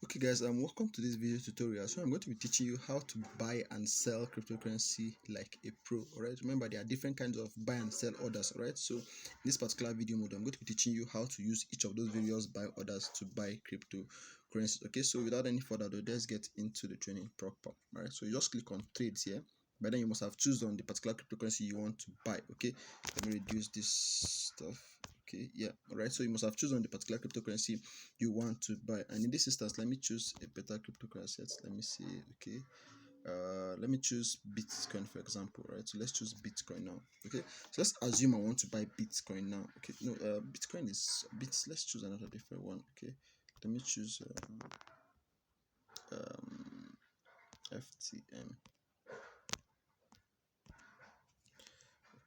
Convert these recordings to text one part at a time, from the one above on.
Okay guys, welcome to this video tutorial. So I'm going to be teaching you how to buy and sell cryptocurrency like a pro. Alright, remember there are different kinds of buy and sell orders. Alright, so in this particular video mode, I'm going to be teaching you how to use each of those various buy orders to buy cryptocurrency. Okay, so without any further ado, let's get into the training proper. Alright, so you just click on trades here, but then you must have chosen the particular cryptocurrency you want to buy. Okay, let me reduce this stuff. Okay, yeah, all right, so you must have chosen the particular cryptocurrency you want to buy, and in this instance let me choose a better cryptocurrency. Let me see. Okay, let me choose Bitcoin for example. Right, so let's choose Bitcoin now. Okay, so let's assume I want to buy Bitcoin now. Okay, no, Bitcoin is bits. Let's choose another different one. Okay, let me choose FTM.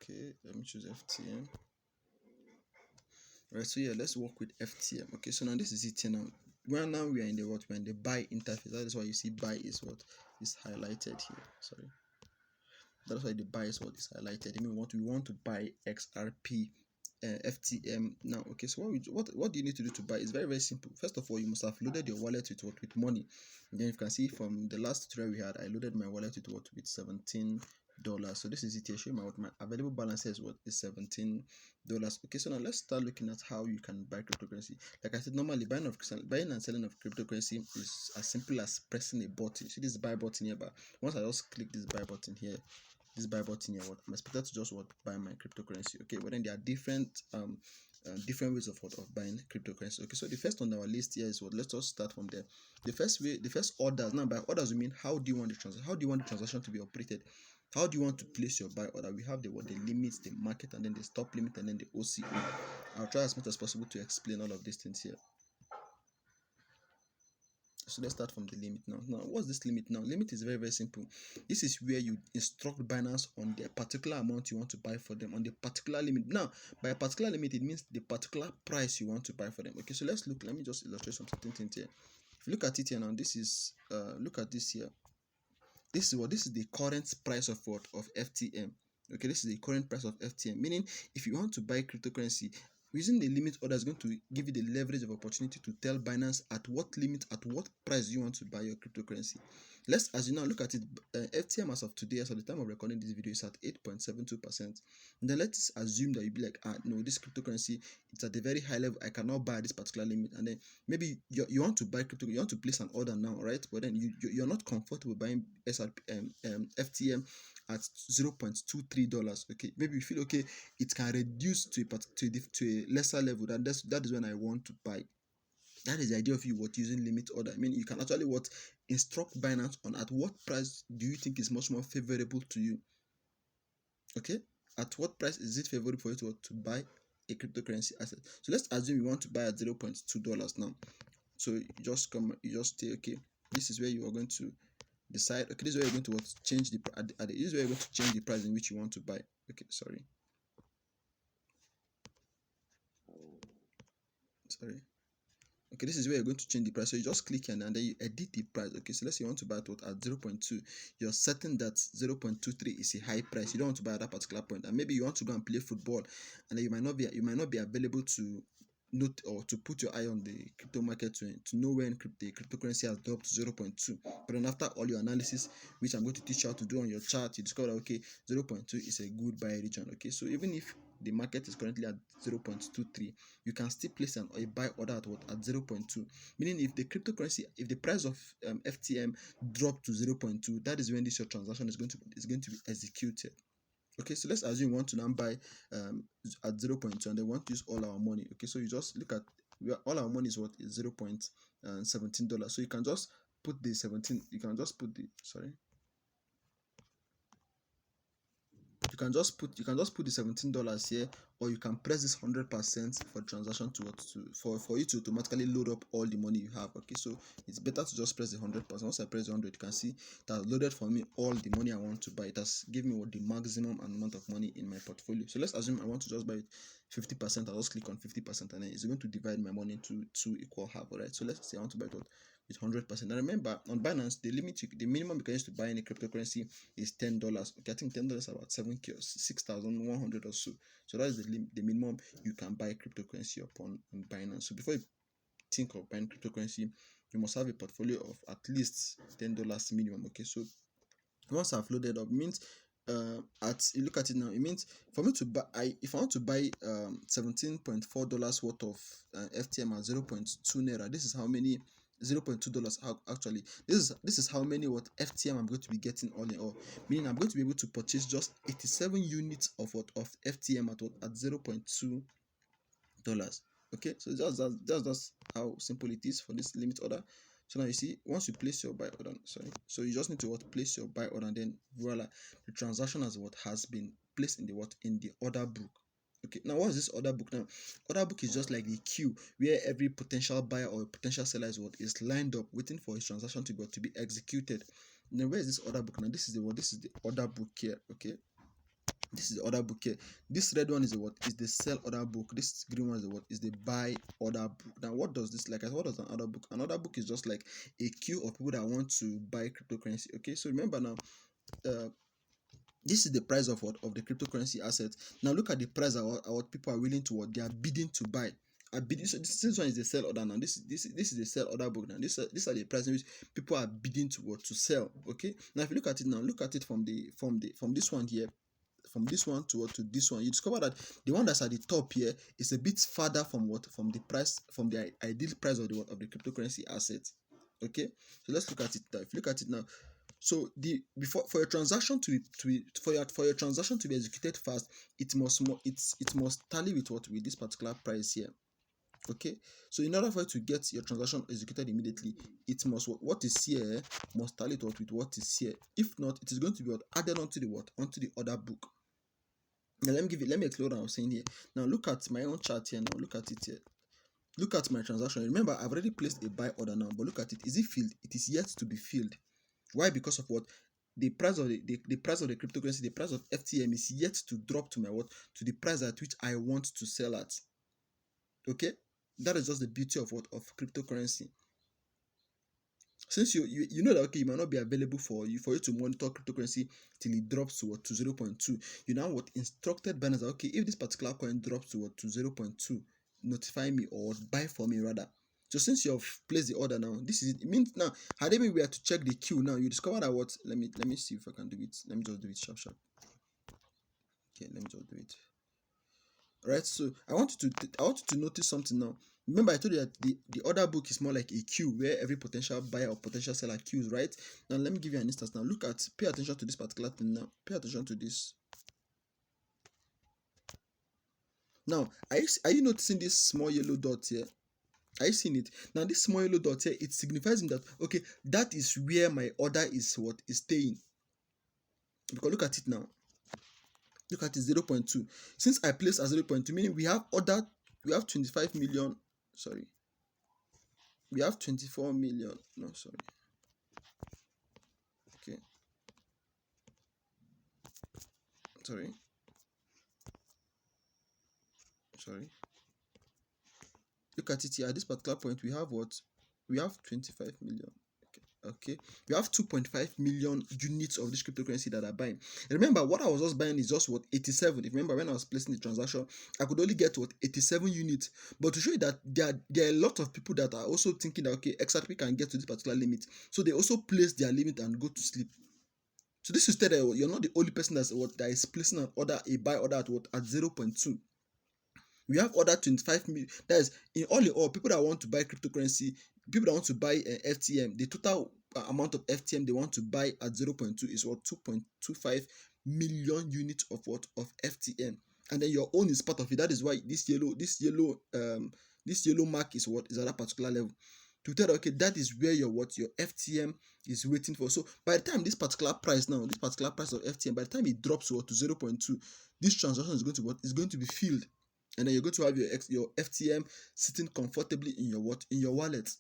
Okay, let me choose FTM. Right, so yeah, let's work with FTM. Okay, so now this is it here now. Now we are in the what? We're in the buy interface. That is why you see buy is what is highlighted here. Sorry, that's why the buy is what is highlighted. I mean, what we want to buy XRP, FTM now. Okay, so what do you need to do to buy? It's very simple. First of all, you must have loaded your wallet with what? With money. And then you can see from the last tutorial we had, I loaded my wallet with what? With $17. So this is it here. Showing what my available balance is, what is $17. Okay, so now let's start looking at how you can buy cryptocurrency. Like I said, normally buying and selling of cryptocurrency is as simple as pressing a button. See this buy button here, but once I just click this buy button here, what I'm expected to just buy my cryptocurrency. Okay, but then there are different ways of buying cryptocurrency. Okay, so the first on our list here is what. Let's just start from there. The first orders. Now by orders we mean how do you want the transaction to be operated. How do you want to place your buy order? We have the limits, the market, and then the stop limit, and then the OCO. I'll try as much as possible to explain all of these things here. So let's start from the limit now. What's this limit now? Limit is very simple. This is where you instruct Binance on the particular amount you want to buy for them, on the particular limit. Now, by a particular limit, it means the particular price you want to buy for them. Okay, so let me just illustrate some certain things here. If you look at it here now, this is look at this here. This is the current price of FTM. Okay, this is the current price of FTM, meaning if you want to buy cryptocurrency, using the limit order is going to give you the leverage of opportunity to tell Binance at what limit, at what price you want to buy your cryptocurrency. Let's, as you now look at it, FTM as of today, as of the time of recording this video, is at 8.72%. And then let's assume that you be like, no, this cryptocurrency, it's at a very high level. I cannot buy this particular limit. And then maybe you want to buy crypto, you want to place an order now, right? But then you're not comfortable buying FTM at $0.23. Okay, maybe you feel okay, it can reduce to a lesser level. That is when I want to buy. That is the idea of you using limit order. I mean, you can actually instruct Binance on at what price do you think is much more favorable to you. Okay, at what price is it favorable for you to buy a cryptocurrency asset? So let's assume you want to buy at $0.2 now. So you just say, okay, this is where you are going to decide. Okay, this is where you're going to change the this is where you're going to change the price in which you want to buy. Okay, sorry. Okay, this is where you're going to change the price. So you just click here and then you edit the price. Okay, so let's say you want to buy it at 0.2. You're certain that 0.23 is a high price. You don't want to buy at that particular point, and maybe you want to go and play football, and then you might not be available to note or to put your eye on the crypto market to know when the cryptocurrency has dropped to 0.2. But then after all your analysis, which I'm going to teach you how to do on your chart, you discover that okay, 0.2 is a good buy region. Okay, so even if the market is currently at 0.23, you can still place a buy order at 0.2. Meaning if the price of FTM drop to 0.2, that is when your transaction is going to be executed. Okay, so let's assume we want to now buy at 0.2 and they want to use all our money. Okay, so you just look at all our money is $0.17. So you can just put the 17. You can just put the you can just put the $17 here, or you can press this 100% for transaction for you to automatically load up all the money you have. Okay, so it's better to just press the 100%. Once I press 100, you can see that loaded for me all the money I want to buy. It has given me the maximum amount of money in my portfolio. So let's assume I want to just buy 50%. I'll just click on 50%, and then it's going to divide my money into 2 equal half. All right, so let's say I want to buy it with 100%. And remember, on Binance, the minimum you can use to buy any cryptocurrency is $10. Okay, I think $10 is about 6,100 or so. So that is the minimum you can buy cryptocurrency upon on Binance. So before you think of buying cryptocurrency, you must have a portfolio of at least $10 minimum. Okay, so once I've loaded up, means at you look at it now, it means for me to buy, if I want to buy $17.4 worth of FTM at 0.2 naira, this is how many $0.2 actually. This is how many what FTM I'm going to be getting all in all. Meaning I'm going to be able to purchase just 87 units of what of FTM at $0.2. Okay, so that's how simple it is for this limit order. So now you see, once you place your buy order, sorry, so you just need to place your buy order, and then voila, the transaction has been placed in the order book. Okay, now what is this order book now? Order book is just like the queue where every potential buyer or potential seller is lined up waiting for his transaction to be executed. Now where is this order book now? This is the order book here. Okay, this is the order book here. This red one is the sell order book. This green one is the buy order book. Now what does this like? What does an order book? An order book is just like a queue of people that want to buy cryptocurrency. Okay, so remember now, this is the price of the cryptocurrency asset. Now look at the price at what people are willing to they are bidding to buy. So this one is the sell order now. This is the sell order book now. These are the prices which people are bidding to sell. Okay. Now if you look at it now, look at it from this one here, from this one to this one, you discover that the one that's at the top here is a bit farther from the ideal price of the cryptocurrency asset. Okay, so let's look at it now. If you look at it now, so for your transaction to be executed fast, it must tally with this particular price here. Okay, so in order for you to get your transaction executed immediately, it must what is here must tally with what is here. If not, it is going to be added onto the order book. Now let me explain what I was saying here. Now look at my own chart here. Now look at it here. Look at my transaction. Remember, I've already placed a buy order now, but look at it. Is it filled? It is yet to be filled. Why? Because of what? The price of the price of the cryptocurrency, the price of FTM is yet to drop to the price at which I want to sell at. Okay, that is just the beauty of cryptocurrency. Since you know that okay, it might not be available for you to monitor cryptocurrency till it drops to 0.2. You now instructed binance that okay, if this particular coin drops to 0.2, notify me or buy for me rather. So since you have placed the order now, this is it. It means now, had we were to check the queue now, you discover that what? Let me see if I can do it. Let me just do it sharp. Okay, let me just do it. Right, so I want you to notice something now. Remember, I told you that the order book is more like a queue where every potential buyer or potential seller queues, right? Now let me give you an instance. Now pay attention to this particular thing now. Pay attention to this. Now, are you noticing this small yellow dot here? Are you seeing it? Now this small yellow dot here, it signifies that okay, that is where my order is staying. Because look at it now. Look at it, 0.2. Since I placed at 0.2, meaning we have 25 million. Sorry, we have 24 million. No, sorry. Okay. Sorry. Look at it here. At this particular point, we have what? We have 25 million. Okay, we have 2.5 million units of this cryptocurrency that are buying. Remember, what I was just buying is just 87. If you remember, when I was placing the transaction, I could only get 87 units. But to show you that there are a lot of people that are also thinking that okay, XRP can get to this particular limit, so they also place their limit and go to sleep. So this is that you're not the only person that is placing an order, a buy order at 0.2. We have other 25 million. That is in all, people that want to buy cryptocurrency, people that want to buy FTM, the total amount of FTM they want to buy at 0.2 is 2.25 million units of FTM, and then your own is part of it. That is why this yellow mark is at that particular level, to tell okay, that is where your FTM is waiting for. So by the time this particular price of FTM, by the time it drops to 0.2, this transaction is going to be filled. And then you're going to have your FTM sitting comfortably in your wallet.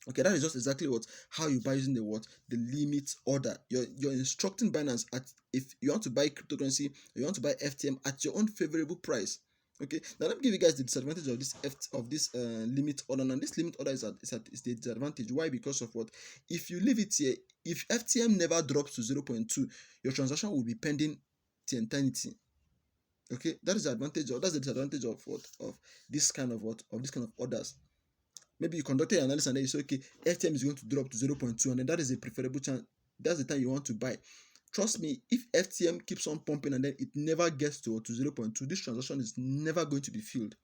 Okay, that is just exactly how you buy using the limit order. You're instructing Binance if you want to buy cryptocurrency, or you want to buy FTM at your own favorable price. Okay, now let me give you guys the disadvantage of this limit order. And this limit order is the disadvantage. Why? Because of what? If you leave it here, if FTM never drops to 0.2, your transaction will be pending to eternity. Okay, that is the advantage, or that's the disadvantage of this kind of orders. maybe you conducted an analysis and then you say, okay, FTM is going to drop to 0.2, and then that is a preferable chance. That's the time you want to buy. Trust me, if FTM keeps on pumping and then it never gets to 0.2, this transaction is never going to be filled.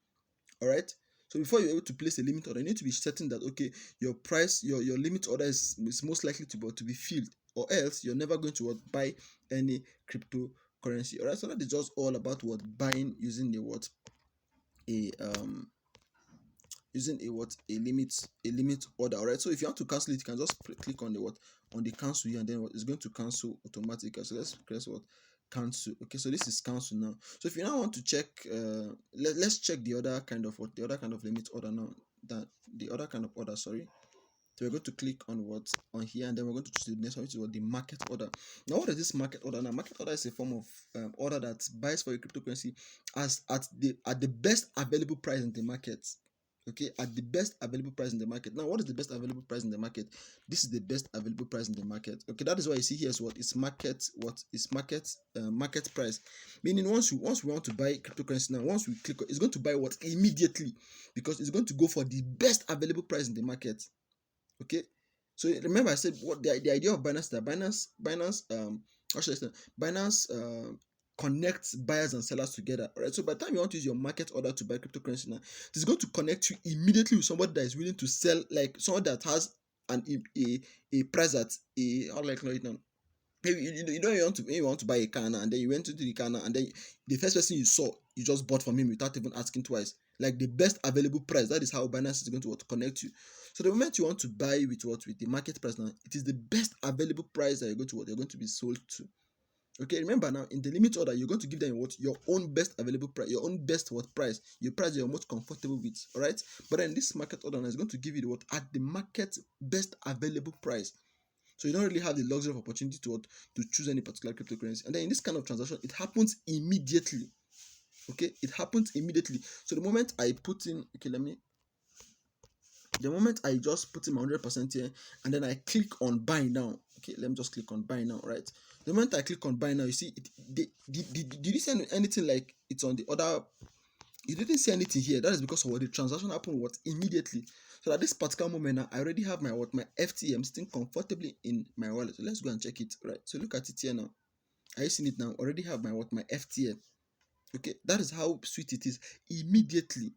All right. So before you're able to place a limit order, you need to be certain that okay, your price, your limit order is most likely to be filled, or else you're never going to buy any cryptocurrency. All right. So that is just all about what buying using the what a using a limit order. All right. So if you want to cancel it, you can just click on the what on the cancel here, and then what is going to cancel automatically. So let's press what cancel. Okay, so this is cancel now. So if you now want to check, let's check the other kind of limit order now. That the other kind of order, sorry. So we're going to click on what on here, and then we're going to choose the next one, which is what the market order. Now, what is this market order? Now, market order is a form of order that buys for a cryptocurrency as at the best available price in the market. Okay, at the best available price in the market. Now, what is the best available price in the market? This is the best available price in the market. Okay, that is why you see here is what is market. What is market price? Meaning, once we want to buy cryptocurrency now, once we click, it's going to buy what immediately, because it's going to go for the best available price in the market. Okay, so remember I said what the idea of Binance, that how should I say, Binance connects buyers and sellers together. All right, so by the time you want to use your market order to buy cryptocurrency now, it is going to connect you immediately with somebody that is willing to sell, like someone that has a price at a, how like it now. Maybe you want to buy a car now, and then you went into the car now, and then the first person you saw, you just bought from him without even asking twice, like the best available price. That is how Binance is going to connect you. So the moment you want to buy with the market price now, it is the best available price that you're going to be sold to. Okay, remember now, in the limit order, you're going to give them what your own best available price, your own best what price, your price you're most comfortable with. All right, but then this market order now is going to give you the what at the market best available price. So you don't really have the luxury of opportunity to choose any particular cryptocurrency. And then in this kind of transaction, it happens immediately. Okay, it happens immediately. So the moment I just put in my 100% here, and then I click on buy now. Okay, let me just click on buy now, right? The moment I click on buy now, you see, did you see anything like it's on the other? You didn't see anything here. That is because of what the transaction happened what immediately. So at this particular moment now, I already have my FTM sitting comfortably in my wallet. So let's go and check it, right? So look at it here now. Are you seeing it now? Already have my FTM. Okay, that is how sweet it is immediately.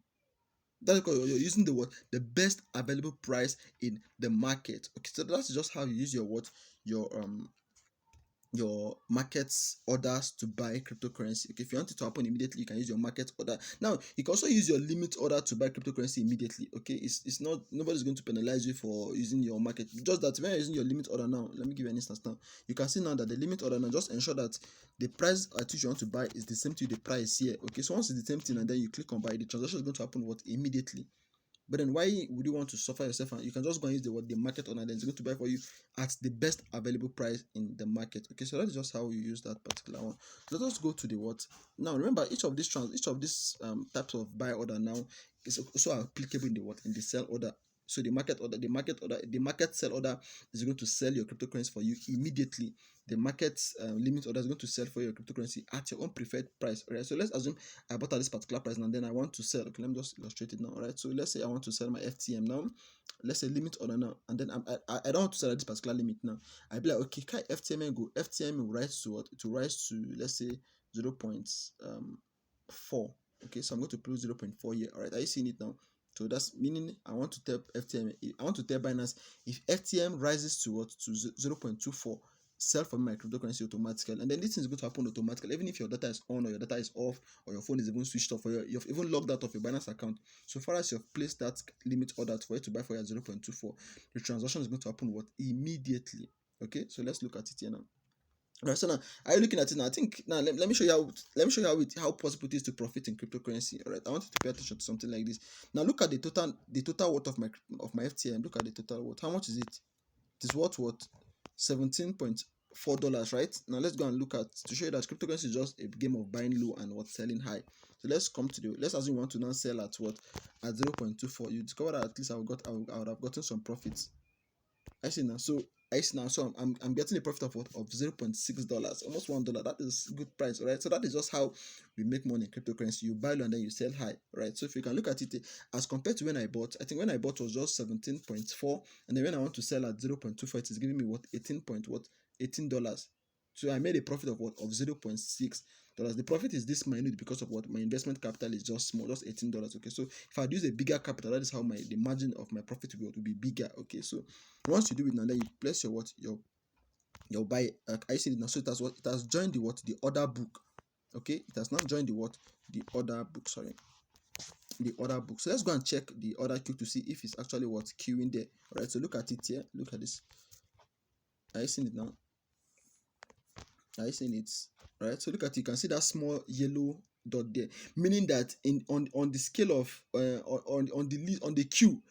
That's because you're using the best available price in the market. Okay, so that's just how you use your market's orders to buy cryptocurrency. Okay, if you want it to happen immediately, you can use your market order. Now you can also use your limit order to buy cryptocurrency immediately. Okay, it's not, nobody's going to penalize you for using your market. Just that when you're using your limit order now, let me give you an instance now. You can see now that the limit order now, just ensure that the price at which you want to buy is the same to the price here. Okay, so once it's the same thing and then you click on buy, the transaction is going to happen what immediately. But then why would you want to suffer yourself? And you can just go and use the market order, and then it's going to buy for you at the best available price in the market. Okay, so that's just how you use that particular one. Let us go to the what. Now remember, each of these types of buy order now is also applicable in the sell order. So the market sell order is going to sell your cryptocurrency for you immediately. The market limit order is going to sell for your cryptocurrency at your own preferred price. All right. So let's assume I bought at this particular price and then I want to sell. Okay, let me just illustrate it now. All right. So let's say I want to sell my FTM now. Let's say limit order now, and then I don't want to sell at this particular limit now. I be like, okay, can FTM go? FTM will rise to what? To rise to, let's say 0.4. Okay, so I'm going to put 0.4 here. All right. Are you seeing it now? So that's meaning I want to tell FTM, I want to tell Binance, if FTM rises to what, to 0.24, sell for my cryptocurrency automatically. And then this thing is going to happen automatically, even if your data is on or your data is off or your phone is even switched off or you've even logged out of your Binance account. So far as you've placed that limit order for you to buy for your 0.24, the transaction is going to happen what, immediately. Okay, so let's look at it here now. Right, so now, are you looking at it now? I think now let me show you how possible it is to profit in cryptocurrency. All right, I want you to pay attention to something like this. Now look at the total worth of my FTM. Look at the total worth. How much is it? It is what $17.4, right? Now let's go and look at, to show you that cryptocurrency is just a game of buying low and what, selling high. So let's assume you want to now sell at what, at 0.24. You discover that at least I would have gotten some profits. I see now. So I see now, so I'm getting a profit of what, of $0.6, almost $1. That is good price, right? So that is just how we make money in cryptocurrency. You buy low and then you sell high, right? So if you can look at it as compared to when I bought, I think when I bought was just 17.4, and then when I want to sell at 0.24, it is giving me what, 18 point what, $18. So I made a profit of what, of $0.6. The profit is this minute because of what, my investment capital is just small, just $18. Okay, so if I use a bigger capital, that is how the margin of my profit will be bigger. Okay, so once you do it now, then you place your what, your buy. I see it now. So it has what, it has joined the what, the order book. Okay, it has not joined the what, the order book. Sorry, the order book. So let's go and check the order queue to see if it's actually what, queuing there. All right, so look at it here. Look at this. Are you seeing it now? Are you seeing it? Right. So look at it. You can see that small yellow dot there, meaning that in on the scale of on the list, on the queue,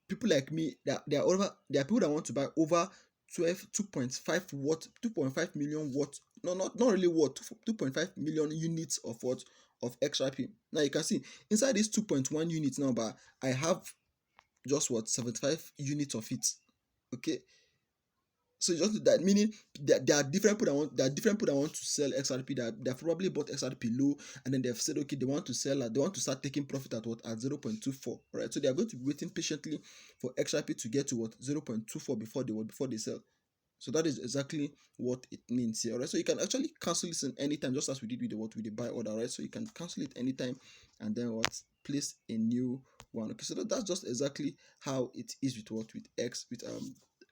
people like me, that there are people that want to buy over 2.5 watt, 2.5 million watt, no, not really watt, 2.5 million units of what, of XRP. Now you can see inside this 2.1 units now, but I have just what, 75 units of it. Okay, so just that, meaning that there are different people that want, to sell XRP, that they've probably bought XRP low, and then they've said okay, they want to sell, they want to start taking profit at what, at 0.24, right? So they are going to be waiting patiently for XRP to get to what, 0.24 before they sell. So that is exactly what it means here, right? So you can actually cancel this in anytime, just as we did with the what, with the buy order, right? So you can cancel it anytime and then what, place a new one. Okay, so that's just exactly how it is with what, with X, with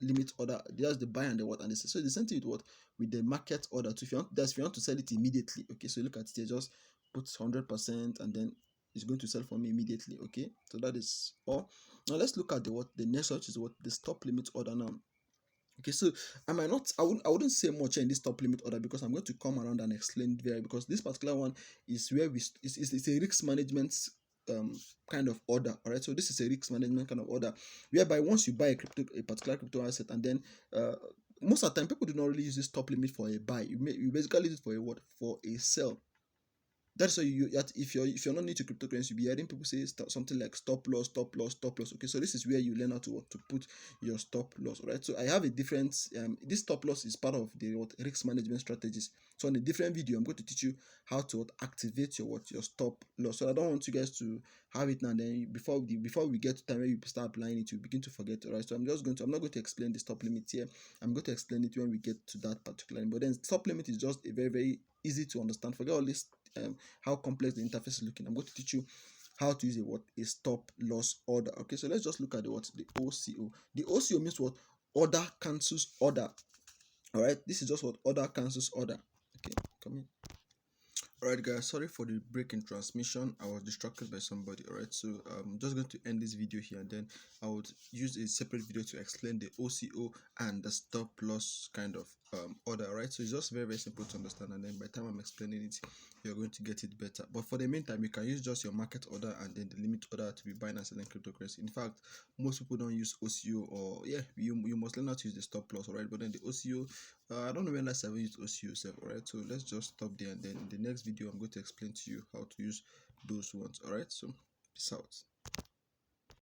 limit order. There's the buy and the what and the sell. So the same thing with what, with the market order. So if you want to sell it immediately, okay, so look at it here, just put 100% and then it's going to sell for me immediately. Okay, so that is all. Now let's look at the what, the next one, which is what, the stop limit order now. Okay, so I wouldn't say much in this top limit order, because I'm going to come around and explain it very, because this particular one is where it's a risk management um kind of order. All right, so this is a risk management kind of order, whereby once you buy a particular crypto asset, and then most of the time people do not really use this top limit for a buy. You basically use it for a what, for a sell. That's why if you're not new to cryptocurrency, you'll be hearing people say something like stop loss, stop loss, stop loss. Okay, so this is where you learn how to put your stop loss. Right, so I have a different this stop loss is part of the what, risk management strategies. So in a different video, I'm going to teach you how to activate your stop loss. So I don't want you guys to have it now, then before we get to time where you start applying it, you begin to forget. Right, so I'm not going to explain the stop limit here. I'm going to explain it when we get to that particular limit. But then stop limit is just a very, very easy to understand. Forget all this how complex the interface is looking. I'm going to teach you how to use a stop loss order. Okay, so let's just look at the OCO. The OCO means what? Order cancels order. All right, this is just what, order cancels order. Okay, come in. Alright guys, sorry for the break in transmission. I was distracted by somebody. Alright, so I'm just going to end this video here, and then I would use a separate video to explain the OCO and the stop loss kind of order. Alright, so it's just very, very simple to understand, and then by the time I'm explaining it, you're going to get it better. But for the meantime, you can use just your market order and then the limit order to be buying and selling cryptocurrency. In fact, most people don't use OCO, or yeah, you must learn how to use the stop loss. Alright, but then the OCO, I don't know when last I've used OCO yourself. Alright, so let's just stop there, and then in the next video I'm going to explain to you how to use those ones. Alright, so peace out.